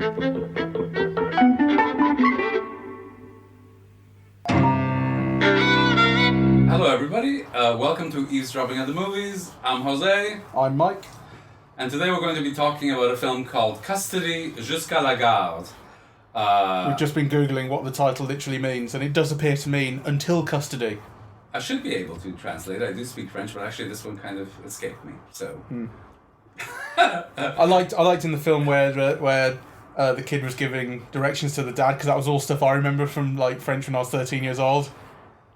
Hello everybody, welcome to Eavesdropping at the Movies. I'm José. I'm Mike. And today we're going to be talking about a film called Custody, Jusqu'à, la garde. We've just been Googling what the title literally means, and it does appear to mean until custody. I should be able to translate. I do speak French, but actually this one kind of escaped me. So I liked in the film where the kid was giving directions to the dad, because that was all stuff I remember from like French when I was 13 years old.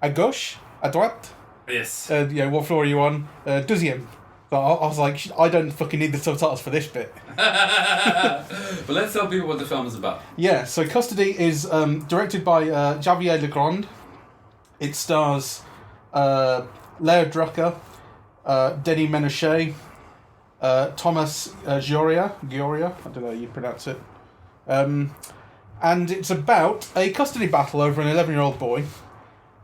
À gauche, à droite. Yes. What floor are you on? Deuxième. So I was like, I don't fucking need the subtitles for this bit. But let's tell people what the film is about. Yeah, so Custody is directed by Xavier Legrand. It stars Leo Drucker, Denis Ménochet, Thomas Gioria, I don't know how you pronounce it. And it's about a custody battle over an 11-year-old boy.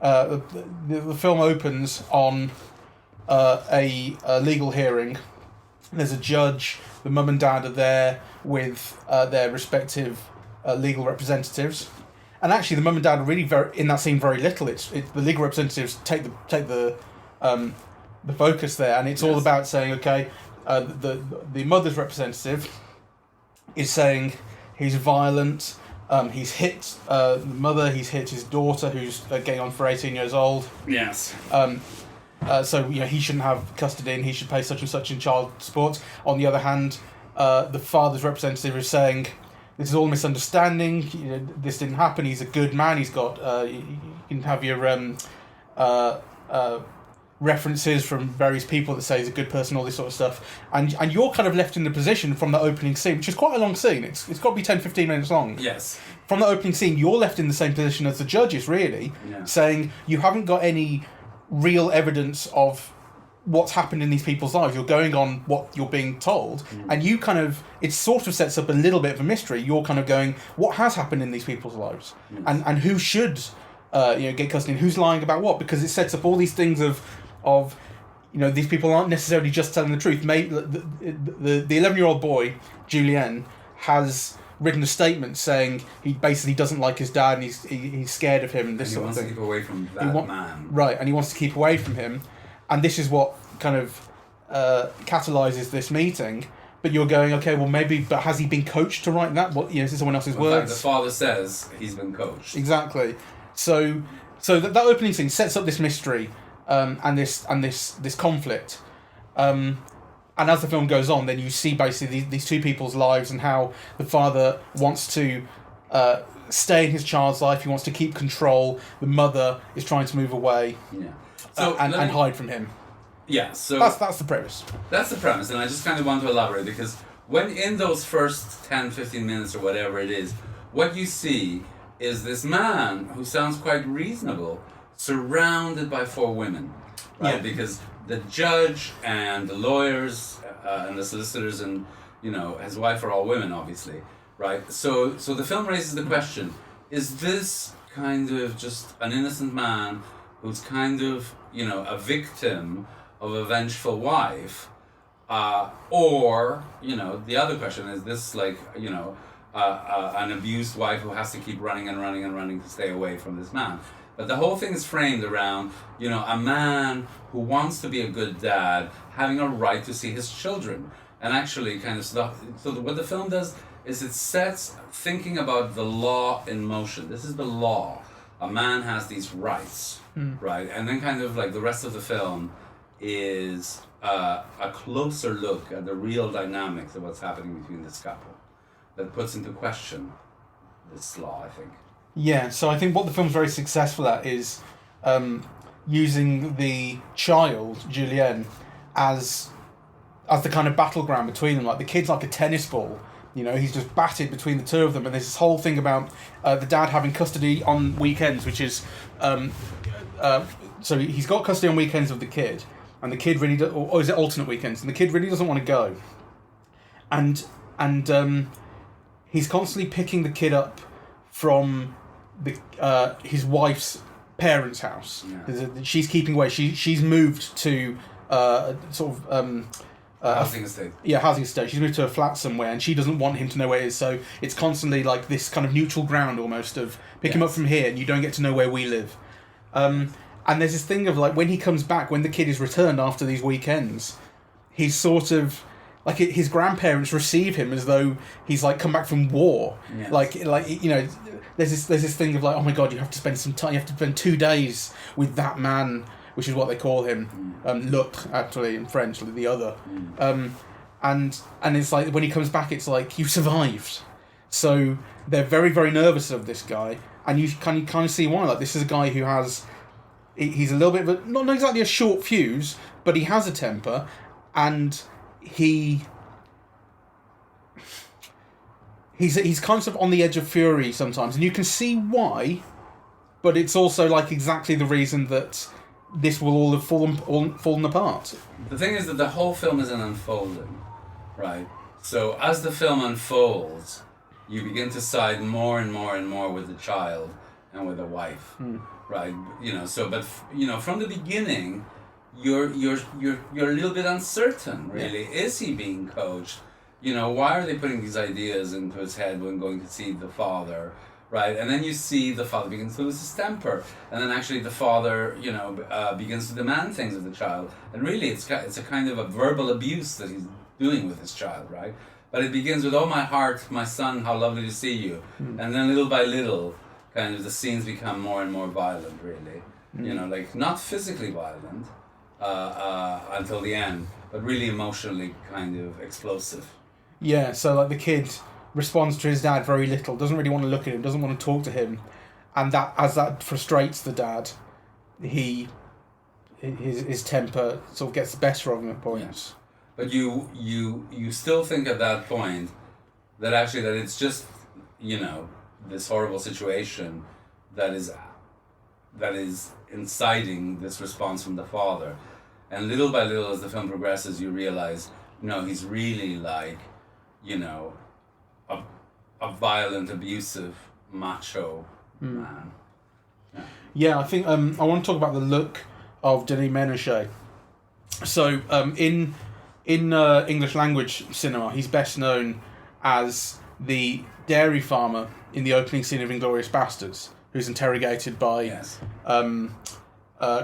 The film opens on a legal hearing. There's a judge, the mum and dad are there with their respective legal representatives. And actually, the mum and dad are really in that scene very little. It's the legal representatives take the focus there, and it's all about saying, okay, the mother's representative is saying he's violent. He's hit the mother. He's hit his daughter, who's getting on for 18 years old. Yes. So he shouldn't have custody, and he should pay such and such in child support. On the other hand, the father's representative is saying, this is all misunderstanding. This didn't happen. He's a good man. He's got. You can have your references from various people that say he's a good person, all this sort of stuff. And you're kind of left in the position from the opening scene, which is quite a long scene. It's got to be 10-15 minutes long. Yes. From the opening scene, you're left in the same position as the judges, really, saying you haven't got any real evidence of what's happened in these people's lives. You're going on what you're being told, and you kind of, it sort of sets up a little bit of a mystery. You're kind of going, what has happened in these people's lives, and who should get custody, and who's lying about what, because it sets up all these things of these people aren't necessarily just telling the truth. Maybe the 11-year-old boy Julien has written a statement saying he basically doesn't like his dad, and he's scared of him, and this sort of thing. He wants to keep away from that man. Right, and he wants to keep away from him. And this is what kind of catalyses this meeting. But you're going, okay, well maybe, but has he been coached to write that? What, is it someone else's words? In fact, the father says he's been coached. Exactly. So that opening scene sets up this mystery, and this conflict. And as the film goes on, then you see basically these two people's lives, and how the father wants to stay in his child's life. He wants to keep control. The mother is trying to move away. Yeah. And hide from him. Yeah, so that's the premise. That's the premise, and I just kind of want to elaborate, because when in those first 10-15 minutes or whatever it is, what you see is this man who sounds quite reasonable, surrounded by 4 women, right? Yeah. Because the judge and the lawyers and the solicitors and his wife are all women, obviously, right? So the film raises the question: is this kind of just an innocent man who's kind of a victim of a vengeful wife, or the other question is this, like an abused wife who has to keep running to stay away from this man. But the whole thing is framed around a man who wants to be a good dad having a right to see his children, and actually kind of stuff. So what the film does is it sets thinking about the law in motion. This is the law. A man has these rights, right? And then kind of like the rest of the film is a closer look at the real dynamics of what's happening between this couple that puts into question this law, I think. Yeah, so I think what the film's very successful at is using the child, Julien, as the kind of battleground between them. Like, the kid's like a tennis ball. He's just batted between the two of them, and there's this whole thing about the dad having custody on weekends, which is so he's got custody on weekends of the kid, and the kid really or is it alternate weekends, and the kid really doesn't want to go, and he's constantly picking the kid up from his wife's parents' house. Yeah. She's keeping away. She's moved to housing estate. Yeah, housing estate. She's moved to a flat somewhere, and she doesn't want him to know where it is. So it's constantly like this kind of neutral ground almost of pick him up from here, and you don't get to know where we live. And there's this thing of like when he comes back, when the kid is returned after these weekends, he's sort of like his grandparents receive him as though he's like come back from war. Yes. Like you know, there's this thing of like, oh my god, you have to spend some time. You have to spend 2 days with that man, which is what they call him. L'autre, actually, in French, the other. And it's like when he comes back, it's like you survived. So they're very, very nervous of this guy, and you kind of see why. Like this is a guy who has, he's a little bit of a, not exactly a short fuse, but he has a temper, and he's kind of on the edge of fury sometimes, and you can see why, but it's also like exactly the reason that this will all have fallen apart. The thing is that the whole film is an unfolding, right? So as the film unfolds, you begin to side more and more and more with the child and with the wife, right? You know, so but you know, from the beginning, you're a little bit uncertain, really. Yeah. Is he being coached? You know, why are they putting these ideas into his head when going to see the father, right? And then you see the father begins to lose his temper, and then actually the father, you know, begins to demand things of the child, and really it's a kind of a verbal abuse that he's doing with his child, right? But it begins with, "Oh my heart, my son, how lovely to see you," and then little by little, kind of the scenes become more and more violent, really. You know, like not physically violent until the end, but really emotionally kind of explosive. Yeah, so like the kid responds to his dad very little, doesn't really want to look at him, doesn't want to talk to him, and that as that frustrates the dad, his temper sort of gets the better of him at points. Yes. But you still think at that point that actually that it's just, you know, this horrible situation that is inciting this response from the father, and little by little as the film progresses, you realize, no, he's really like, you know, a violent, abusive, macho man. Yeah, I think I want to talk about the look of Denis Ménochet. So in English language cinema, he's best known as the dairy farmer in the opening scene of Inglourious Basterds, who's interrogated by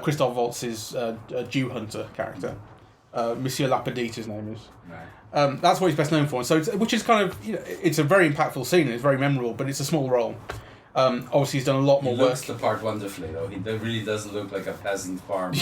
Christoph Waltz's Jew hunter character. Monsieur Lapidite, his name is. Right. That's what he's best known for. So, which is kind of, you know, it's a very impactful scene and it's very memorable, but it's a small role. Obviously, he's done a lot more work. He looks the part wonderfully, though. He really does look like a peasant farmer,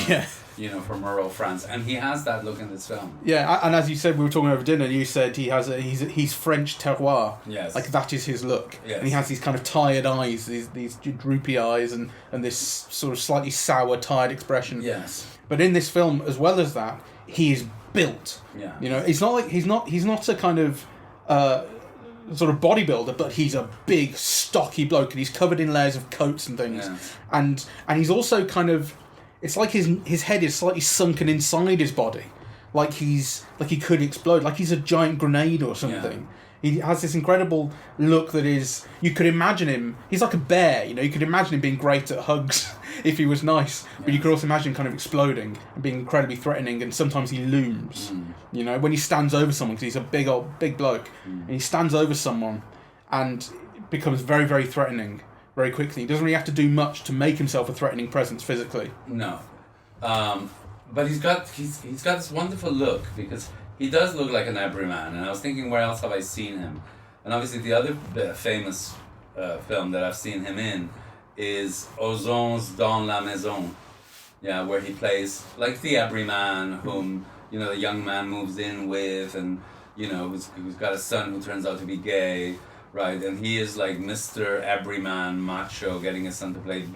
you know, from rural France, and he has that look in this film. Yeah, and as you said, we were talking over dinner. You said he's French terroir. Yes. Like that is his look. Yes. And he has these kind of tired eyes, these droopy eyes, and this sort of slightly sour, tired expression. Yes. But in this film, as well as that, he is built. Yeah. You know, it's not like he's not a kind of sort of bodybuilder, but he's a big, stocky bloke, and he's covered in layers of coats and things. Yeah. And he's also kind of, it's like his head is slightly sunken inside his body, like he could explode, like he's a giant grenade or something. Yeah. He has this incredible look that is, you could imagine him, he's like a bear, you know, you could imagine him being great at hugs if he was nice, but you could also imagine him kind of exploding and being incredibly threatening, and sometimes he looms, you know, when he stands over someone, because he's a big bloke, and he stands over someone and becomes very, very threatening very quickly. He doesn't really have to do much to make himself a threatening presence physically. No. But he's got this wonderful look, because he does look like an everyman, and I was thinking, where else have I seen him? And obviously the other famous film that I've seen him in is Aux Anges dans la Maison, where he plays like the everyman whom, you know, the young man moves in with, and, you know, who's got a son who turns out to be gay, right? And he is like Mr. Everyman, macho, getting his son to play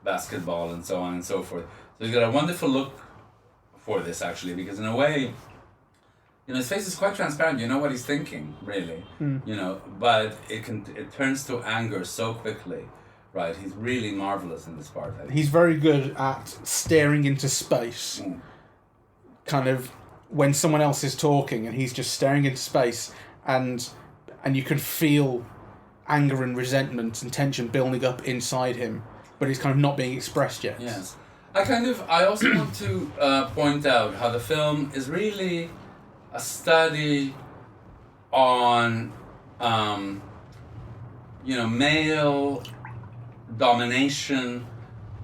basketball and so on and so forth. So he's got a wonderful look for this, actually, because in a way, you know, his face is quite transparent. You know what he's thinking, really. You know, but it turns to anger so quickly, right? He's really marvelous in this part. He's very good at staring into space, kind of when someone else is talking, and he's just staring into space, and you can feel anger and resentment and tension building up inside him, but it's kind of not being expressed yet. Yes, I also want to point out how the film is really. a study on, male domination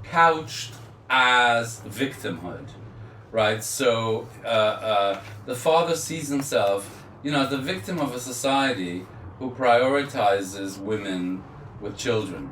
couched as victimhood, right? So the father sees himself, as the victim of a society who prioritizes women with children,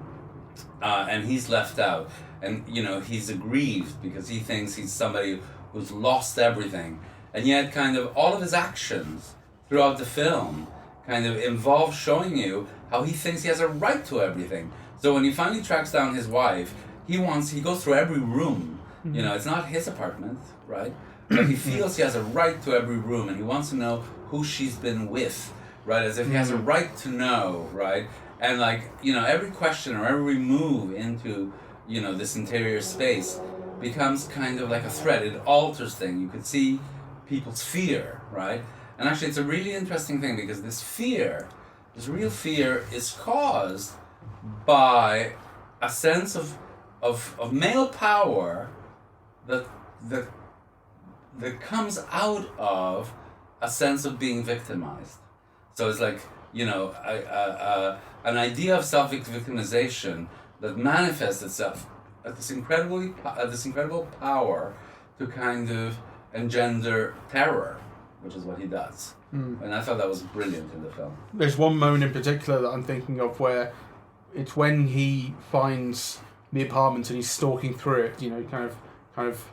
and he's left out, and he's aggrieved because he thinks he's somebody who's lost everything, and yet kind of all of his actions throughout the film kind of involve showing you how he thinks he has a right to everything. So when he finally tracks down his wife, he goes through every room. It's not his apartment, right? But he feels he has a right to every room, and he wants to know who she's been with, right? As if he has a right to know, right? And every question or every move into, this interior space becomes kind of like a threat. It alters things. You could see people's fear, right? And actually it's a really interesting thing because this real fear is caused by a sense of male power that comes out of a sense of being victimized. So it's like, an idea of self-victimization that manifests itself at this incredible power to kind of engender terror, which is what he does. And I thought that was brilliant in the film. There's one moment in particular that I'm thinking of where it's when he finds the apartment and he's stalking through it, kind of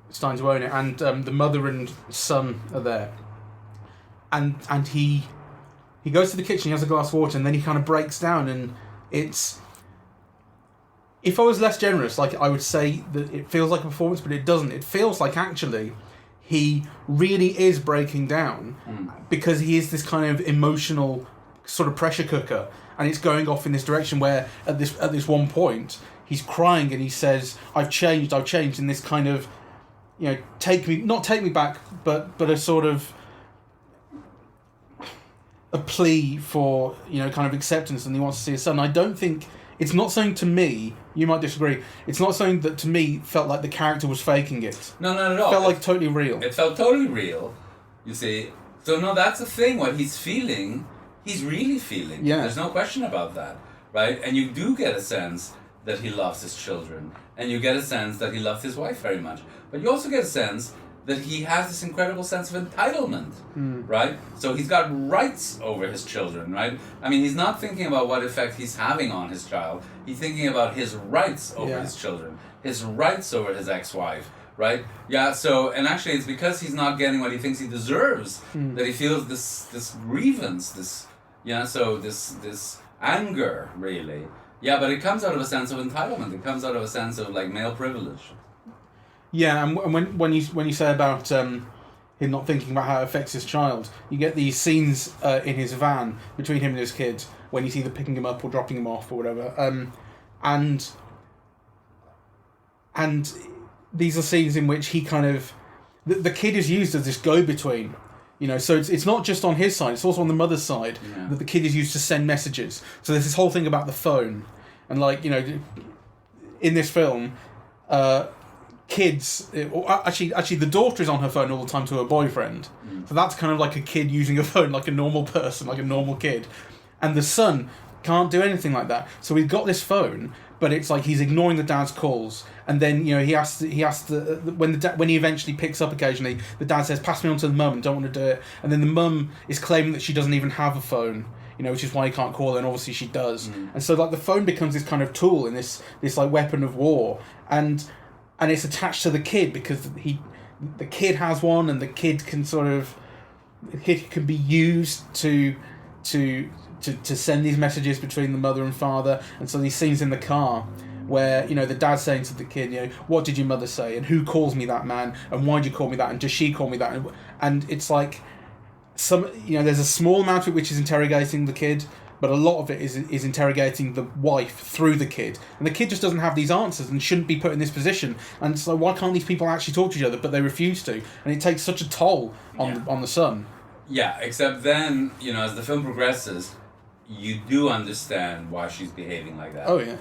starting to own it, and the mother and son are there, and he goes to the kitchen, he has a glass of water, and then he kind of breaks down, and it's, if I was less generous, I would say that it feels like a performance, but it doesn't. It feels like actually he really is breaking down because he is this kind of emotional sort of pressure cooker, and it's going off in this direction where at this one point he's crying and he says, I've changed in this kind of, take me back, but a sort of a plea for, kind of acceptance, and he wants to see his son. I don't think, it's not something to me, you might disagree, it's not something that to me felt like the character was faking it. No, not at all. It felt like totally real. It felt totally real, you see. So no, that's the thing, what he's feeling, he's really feeling. Yeah. There's no question about that, right? And you do get a sense that he loves his children, and you get a sense that he loves his wife very much. But you also get a sense that he has this incredible sense of entitlement, right? So he's got rights over his children, right? I mean, he's not thinking about what effect he's having on his child. He's thinking about his rights over his children, his rights over his ex-wife, right? Yeah, so, and actually it's because he's not getting what he thinks he deserves that he feels this grievance, this anger, really. Yeah, but it comes out of a sense of entitlement. It comes out of a sense of, male privilege. Yeah, and when you say about him not thinking about how it affects his child, you get these scenes in his van between him and his kid when he's either picking him up or dropping him off or whatever, and these are scenes in which he kind of the kid is used as this go-between. So it's not just on his side; it's also on the mother's side that the kid is used to send messages. So there's this whole thing about the phone, and in this film, kids, actually the daughter is on her phone all the time to her boyfriend. So that's kind of like a kid using a phone like a normal person, like a normal kid. And the son can't do anything like that. So he's got this phone, but it's like he's ignoring the dad's calls. And then, he has to when he eventually picks up occasionally, the dad says, pass me on to the mum, don't want to do it. And then the mum is claiming that she doesn't even have a phone, which is why he can't call her, and obviously she does. And so the phone becomes this kind of tool in this weapon of war. And it's attached to the kid because the kid has one, and the kid can be used to send these messages between the mother and father. And so these scenes in the car where the dad's saying to the kid, what did your mother say, and who calls me that, man, and why did you call me that, and does she call me that, and it's like there's a small amount of it which is interrogating the kid, but a lot of it is interrogating the wife through the kid. And the kid just doesn't have these answers and shouldn't be put in this position. And so why can't these people actually talk to each other? But they refuse to. And it takes such a toll on the son. Yeah, except then, as the film progresses, you do understand why she's behaving like that. Oh, yeah.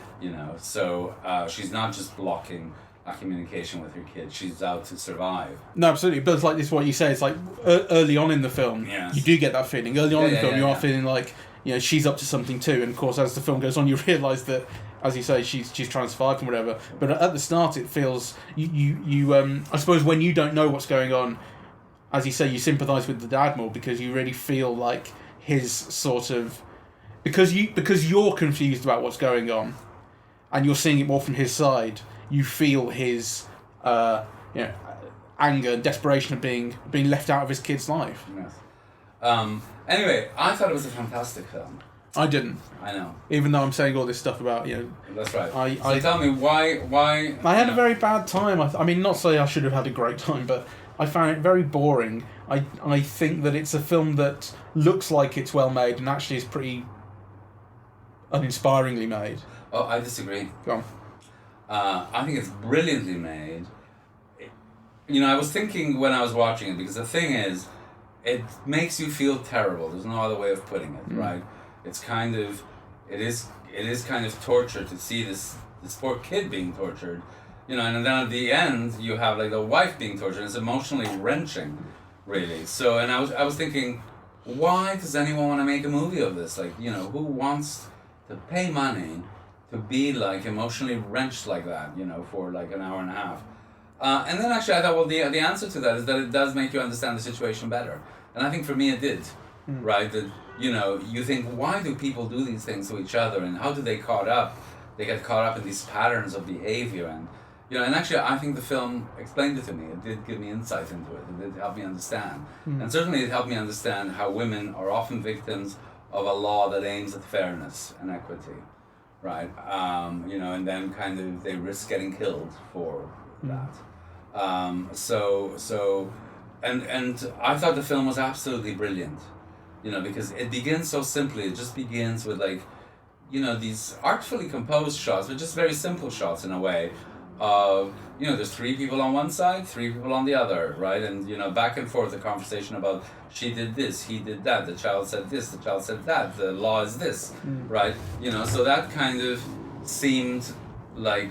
So she's not just blocking communication with her kid. She's out to survive. No, absolutely. But it's like this is what you say. It's like early on in the film, Yes. you do get that feeling. Early on in the film, you are feeling like she's up to something too. And of course, as the film goes on, you realise that, as you say, she's trying to survive and whatever. But at the start, it feels you I suppose when you don't know what's going on, as you say, you sympathise with the dad more because you really feel like his sort of because you're confused about what's going on, and you're seeing it more from his side. You feel his anger and desperation of being left out of his kid's life. Yes. Anyway, I thought it was a fantastic film. I didn't. I know. Even though I'm saying all this stuff about That's right. So tell me why. I had a very bad time. I mean, not say I should have had a great time, but I found it very boring. I think that it's a film that looks like it's well made and actually is pretty uninspiringly made. Oh, I disagree. Go on. I think it's brilliantly made. I was thinking when I was watching it, because the thing is, it makes you feel terrible. There's no other way of putting it, right? It's kind of, it is kind of torture to see this poor kid being tortured, and then at the end you have like the wife being tortured. It's emotionally wrenching, really. So, and I was thinking, why does anyone want to make a movie of this? Like, who wants to pay money to be like emotionally wrenched like that, for like an hour and a half. And then actually I thought, well, the answer to that is that it does make you understand the situation better. And I think for me it did, right? That, you think, why do people do these things to each other, and how do they get caught up in these patterns of behavior, and, and actually I think the film explained it to me. It did give me insight into it. It did help me understand. And certainly it helped me understand how women are often victims of a law that aims at fairness and equity. Right, and then kind of they risk getting killed for that. And I thought the film was absolutely brilliant, because it begins so simply. It just begins with these artfully composed shots, but just very simple shots in a way. There's three people on one side, three people on the other, right? And, back and forth, the conversation about she did this, he did that, the child said this, the child said that, the law is this, right? So that kind of seemed like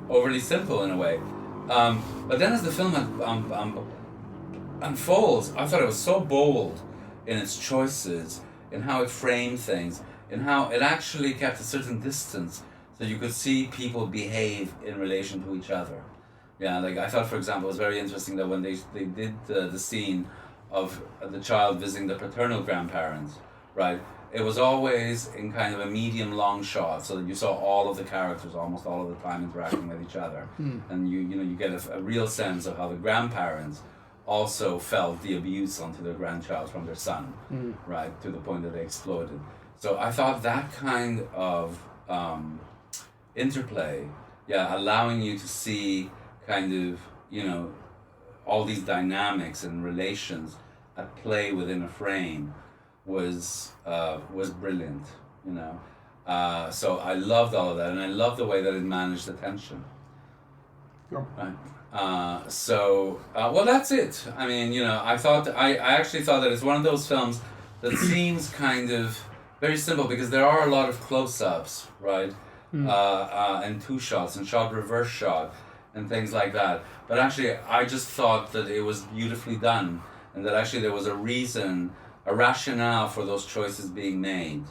overly simple in a way. But then as the film unfolds, I thought it was so bold in its choices, in how it framed things, in how it actually kept a certain distance, so you could see people behave in relation to each other. Yeah, like I thought, for example, it was very interesting that when they did the scene of the child visiting the paternal grandparents, right, it was always in kind of a medium long shot, so that you saw all of the characters almost all of the time interacting with each other. And you get a real sense of how the grandparents also felt the abuse onto their grandchild from their son, right, to the point that they exploded. So I thought that kind of interplay, allowing you to see kind of, all these dynamics and relations at play within a frame was brilliant, so I loved all of that, and I loved the way that it managed the tension. Right. Well, that's it. I mean, I actually thought that it's one of those films that seems kind of very simple, because there are a lot of close-ups, right? And two shots and shot reverse shot and things like that. But actually, I just thought that it was beautifully done, and that actually there was a reason, a rationale for those choices being made,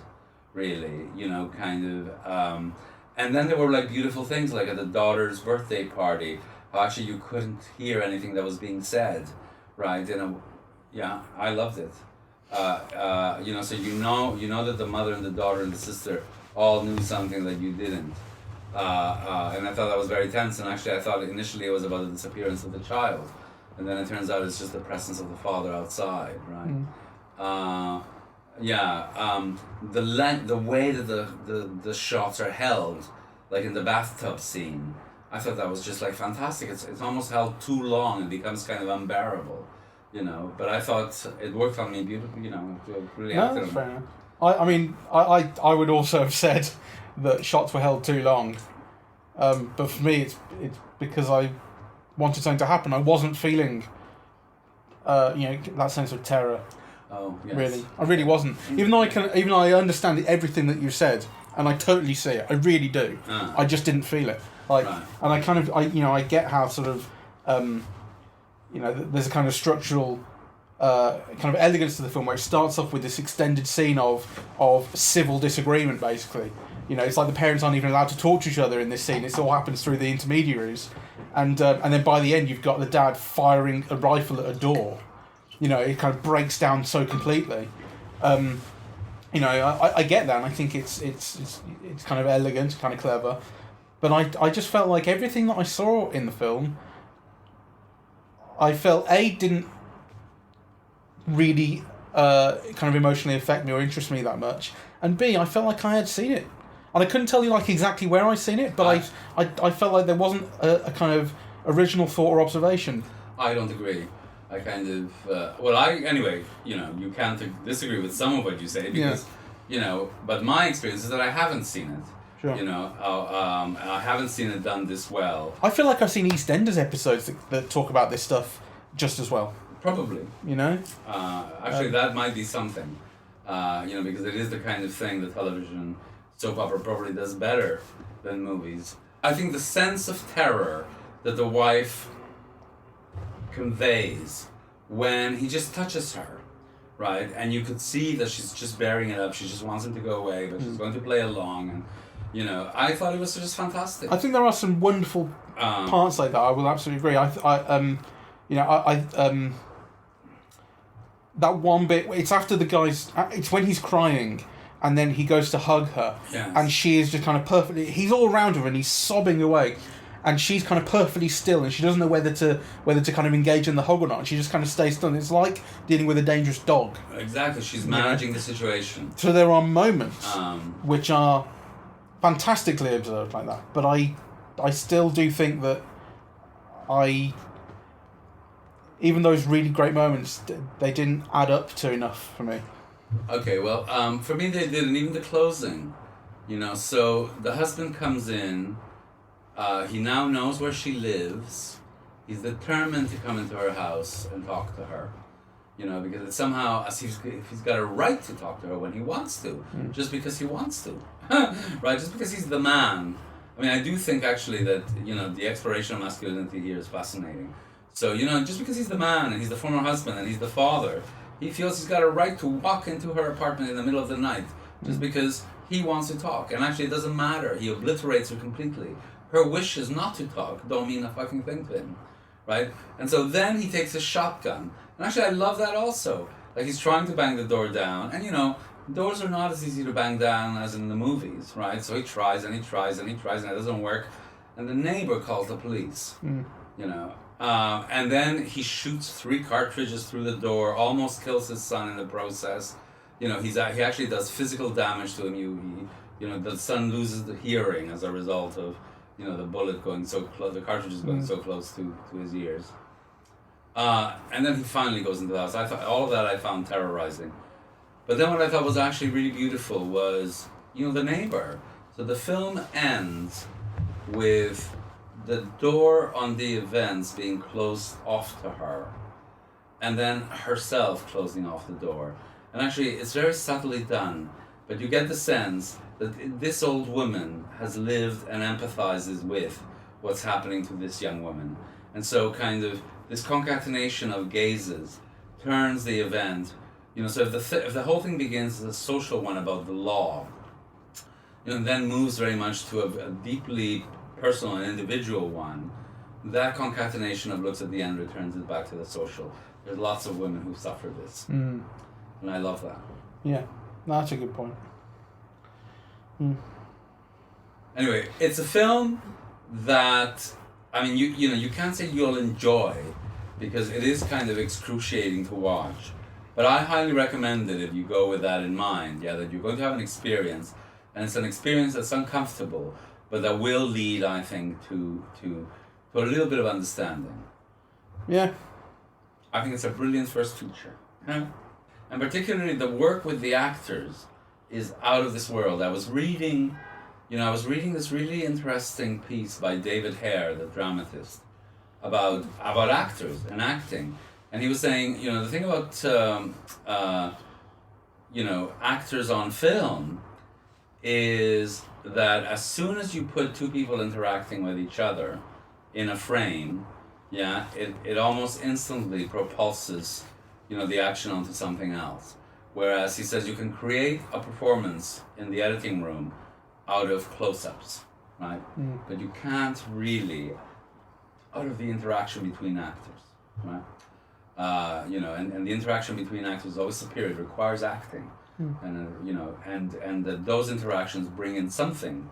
really, kind of. And then there were like beautiful things, like at the daughter's birthday party, how actually you couldn't hear anything that was being said, right? I loved it. So you know that the mother and the daughter and the sister all knew something that you didn't. And I thought that was very tense, and actually I thought initially it was about the disappearance of the child, and then it turns out it's just the presence of the father outside, right? The way that the shots are held, like in the bathtub scene, I thought that was just like fantastic. It's almost held too long, it becomes kind of unbearable, but I thought it worked on me beautifully, really. No, that's fair enough. I mean, I would also have said that shots were held too long, but for me it's because I wanted something to happen. I wasn't feeling that sense of terror. Oh, yes. Really, I really wasn't. Even though I understand everything that you said, and I totally see it. I really do. I just didn't feel it. Like, Right. and I kind of, I get how sort of, there's a kind of structural, kind of elegance to the film where it starts off with this extended scene of civil disagreement, basically. It's like the parents aren't even allowed to talk to each other in this scene. It all happens through the intermediaries, and then by the end you've got the dad firing a rifle at a door. It kind of breaks down so completely. I get that, and I think it's kind of elegant, kind of clever, but I just felt like everything that I saw in the film, I felt didn't really kind of emotionally affect me or interest me that much, and B, I felt like I had seen it, and I couldn't tell you like exactly where I'd seen it, but I felt like there wasn't a kind of original thought or observation. I don't agree. I kind of you can't disagree with some of what you say because but my experience is that I haven't seen it. Sure. I haven't seen it done this well. I feel like I've seen EastEnders episodes that talk about this stuff just as well. Probably. Actually, that might be something. Because it is the kind of thing that television soap opera probably does better than movies. I think the sense of terror that the wife conveys when he just touches her, right? And you could see that she's just bearing it up. She just wants him to go away, but she's going to play along. And, I thought it was just fantastic. I think there are some wonderful parts like that. I will absolutely agree. That one bit, it's after the guy's, it's when he's crying, and then he goes to hug her, yes. And she is just kind of perfectly, he's all around her and he's sobbing away, and she's kind of perfectly still, and she doesn't know whether to kind of engage in the hug or not. She just kind of stays still. It's like dealing with a dangerous dog. Exactly, she's managing the situation. So there are moments which are fantastically observed like that, but I still do think that even those really great moments, they didn't add up to enough for me. Okay, well, for me they didn't. Even the closing, so the husband comes in, he now knows where she lives, he's determined to come into her house and talk to her, because it's somehow as if he's got a right to talk to her when he wants to, just because he wants to, right, just because he's the man. I mean, I do think actually that, the exploration of masculinity here is fascinating. So, just because he's the man and he's the former husband and he's the father, he feels he's got a right to walk into her apartment in the middle of the night just because he wants to talk. And actually it doesn't matter. He obliterates her completely. Her wishes not to talk don't mean a fucking thing to him, right? And so then he takes a shotgun. And actually I love that also. Like he's trying to bang the door down. And doors are not as easy to bang down as in the movies, right? So he tries and he tries and he tries and it doesn't work. And the neighbor calls the police, and then he shoots 3 cartridges through the door, almost kills his son in the process. He actually does physical damage to him. The son loses the hearing as a result of, the bullet going so close, the cartridges going so close to his ears. And then he finally goes into the house. I thought all of that I found terrorizing. But then what I thought was actually really beautiful was, the neighbor. So the film ends with the door on the events being closed off to her, and then herself closing off the door. And actually, it's very subtly done, but you get the sense that this old woman has lived and empathizes with what's happening to this young woman. And so kind of this concatenation of gazes turns the event, so if the whole thing begins as a social one about the law, and then moves very much to a deeply personal and individual one, that concatenation of looks at the end returns it back to the social. There's lots of women who suffer this. And I love that. Yeah, no, that's a good point. Anyway, it's a film that, you can't say you'll enjoy because it is kind of excruciating to watch. But I highly recommend it if you go with that in mind, that you're going to have an experience, and it's an experience that's uncomfortable, but that will lead, I think, to a little bit of understanding. Yeah. I think it's a brilliant first feature. And particularly the work with the actors is out of this world. I was reading this really interesting piece by David Hare, the dramatist, about actors and acting. And he was saying, the thing about, actors on film is that as soon as you put two people interacting with each other in a frame, it almost instantly propulses, the action onto something else. Whereas he says you can create a performance in the editing room out of close-ups, right? But you can't really out of the interaction between actors, right? And the interaction between actors is always superior. It requires acting, and that those interactions bring in something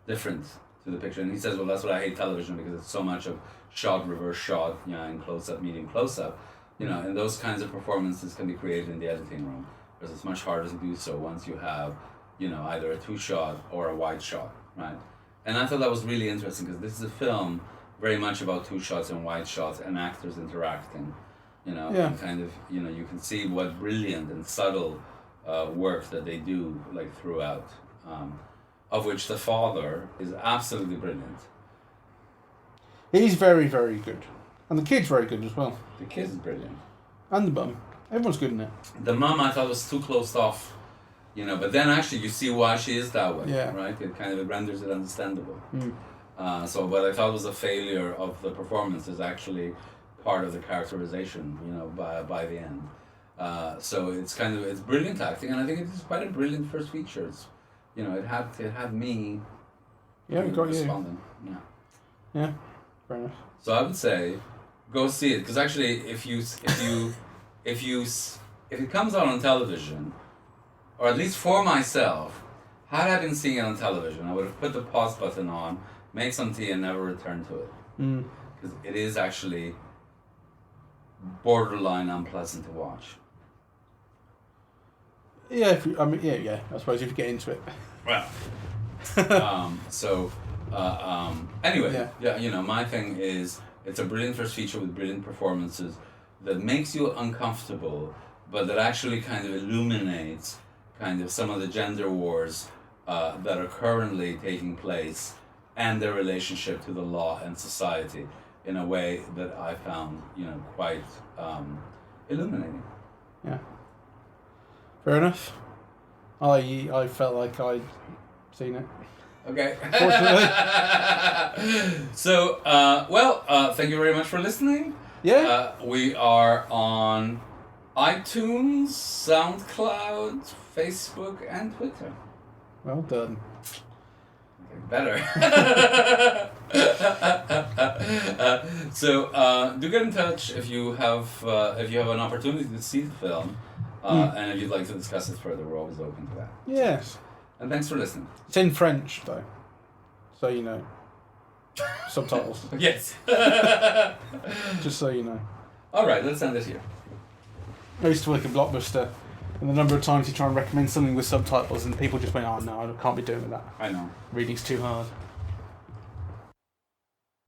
different to the picture. And he says, well, that's what I hate television, because it's so much of shot, reverse shot, in close-up, medium close-up, and those kinds of performances can be created in the editing room, whereas it's much harder to do so once you have, either a two-shot or a wide shot, right? And I thought that was really interesting, because this is a film very much about two shots and wide shots and actors interacting, and kind of, you can see what brilliant and subtle work that they do, like, throughout, of which the father is absolutely brilliant. He's very, very good. And the kid's very good as well. The kid is brilliant. And the mum. Everyone's good in it. The mum I thought was too closed off, but then actually you see why she is that way, yeah. Right? It kind of renders it understandable. So what I thought was a failure of the performance is actually part of the characterization, by the end. So it's brilliant acting, and I think it is quite a brilliant first feature. It's, it had me responding. Yeah, fair enough. So I would say, go see it, because actually, if it comes out on television, or at least for myself, had I been seeing it on television, I would have put the pause button on, made some tea, and never returned to it. Because it is actually borderline unpleasant to watch. Yeah, I suppose if you get into it. Well. Anyway, my thing is, it's a brilliant first feature with brilliant performances that makes you uncomfortable, but that actually kind of illuminates kind of some of the gender wars that are currently taking place and their relationship to the law and society in a way that I found, quite illuminating. Yeah. Fair enough. I felt like I'd seen it. Okay. So, thank you very much for listening. Yeah. We are on iTunes, SoundCloud, Facebook, and Twitter. Well done. Better. So do get in touch if you have an opportunity to see the film, and if you'd like to discuss it further. We're always open to that. Yes. And thanks for listening. It's in French though, so you know. Subtitles. Yes. Just so you know. All right, let's end it here. I used to work at Blockbuster, and the number of times you try and recommend something with subtitles, and people just went, "Oh no, I can't be doing that. I know. Reading's too hard."